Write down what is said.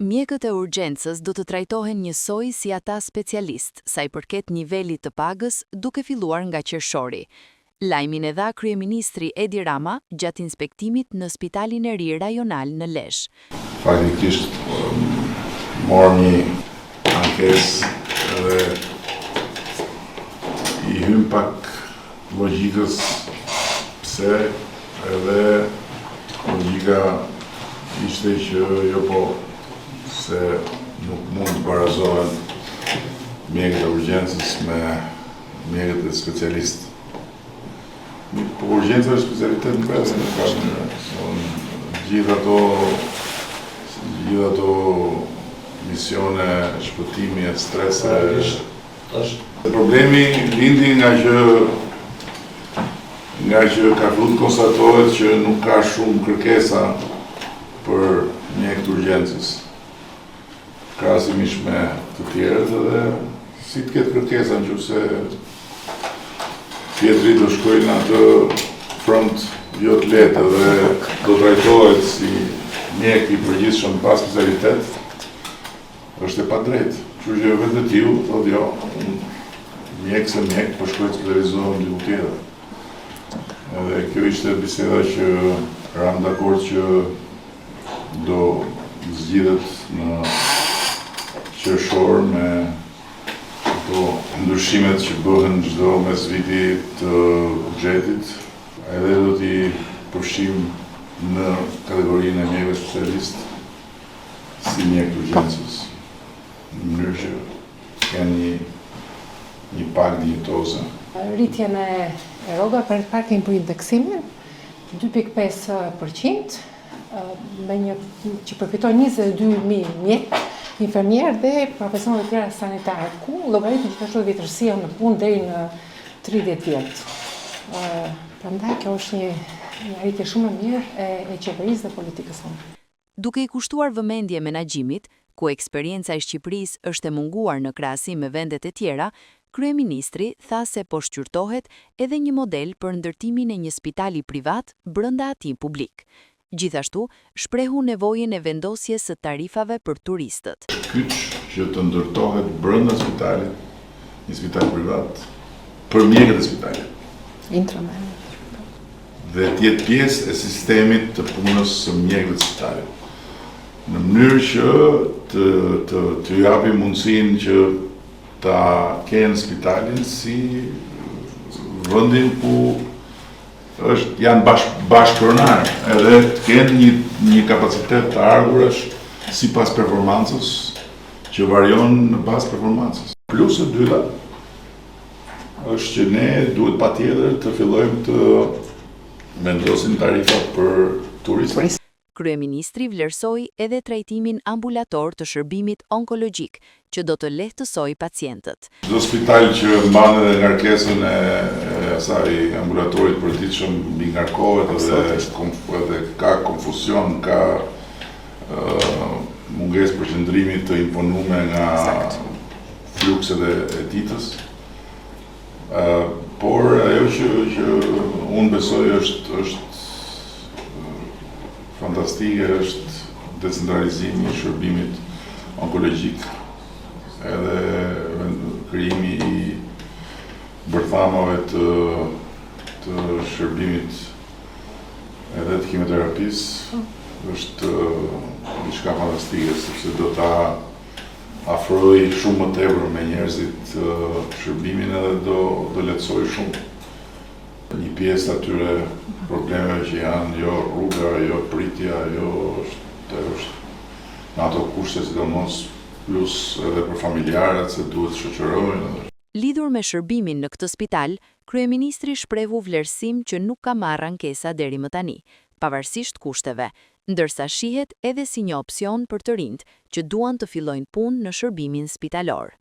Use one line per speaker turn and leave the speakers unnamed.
Mjekët e urgjencës do të trajtohen njësoj si ata specialist, sa I përket nivelit të pagës duke filluar nga qershori. Lajmin e dha kryeministri Edi Rama gjatë inspektimit në Spitalin e Ri Rajonal në Lezhë.
Faktikisht morëm një ankesë edhe I hym pak logjikës pse edhe logjika ishte që jo po se nuk mund të barazohen mjekët e urgjencës me mjekët e specialist. Po urgjenca është specialitet në pesë, në kashë gjithë ato misione, shpëtimi e strese. Problemi lindi nga që ka filluar të konstatohet që nuk ka shumë kërkesa për mjekët e urgjencës. Krahasimisht me të tjerët edhe si të ketë kërkesa nëse tjetri do shkojnë në atë front jo të lehtë dhe do trajtohet si mjek I përgjithshëm pas specialitet, është e padrejtë. Kështu që vetë tiu thotë jo, mjek se mjek, po shkoj të specializohem diku tjetër. Edhe kjo ishte biseda që ram dakord që do zgjidhet në qershor me ato ndryshimet që bëhen çdo mes vitit të buxhetit, edhe do t'i përfshim në kategorinë e mjekëve specialist si mjek të urgjencës, në mënyrë që kanë një pagë dinjitoze.
Rritjen e rrogave për parkin për indeksimin 2.5%, me një që përfiton 22.000 mjek, infermier dhe profesionet tjera sanitare, ku llogaritet gjithashtu vjetërsia në punë deri në 30 vjet. Prandaj kjo është një rritje shumë e mirë e qeverisë dhe politikës sonë.
Duke I kushtuar vëmendje menaxhimit, ku eksperienca e Shqipërisë është e munguar në krahasim me vendet e tjera, kryeministri tha se po shqyrtohet edhe një model për ndërtimin e një spitali privat brenda atij publik. Gjithashtu, shprehu nevojën e vendosjes së tarifave për turistët.
Kyç që të ndërtohet brenda spitalit, një spital privat, për mjekët e spitalit. Dhe të jetë pjesë e sistemit të punës së mjekëve të spitalit. Në mënyrë që të japi mundësinë që ta kenë spitalin si vendin ku janë bashkëpronar, edhe të kenë një kapacitet të ardhurësh sipas performancës, që varion në bazë performancës. Plus e dyta është që ne duhet patjetër të fillojmë të vendosim tarifa për turistët.
Kryeministri vlerësoi edhe trajtimin ambulator të shërbimit onkologjik, që do të lehtësoj pacientët.
Çdo spital që mban edhe ngarkesën e asaj ambulatorit përditshëm mbi ngarkohet edhe ka konfuzion, ka mungesë përqendrimi të imponuar nga flukset e ditës. Por ajo që unë besoj është fantastike është decentralizimi I shërbimit onkologjik, edhe krijimi I bërthamave të shërbimit edhe të kimioterapisë është diçka fantastike, sepse do ta afroj shumë më tepër me njerëzit shërbimin edhe do lehtësoj shumë një pjesë atyre problemeve që janë jo rruga, jo pritja, jo është në ato kushte sidomos plus edhe për familjarët se duhet shoqërohen.
Lidhur me shërbimin në këtë spital, kryeministri shprehu vlerësim që nuk ka marrë ankesa deri më tani, pavarësisht kushteve, ndërsa shihet edhe si një opsion për të rinjt që duan të fillojnë punë në shërbimin spitalor.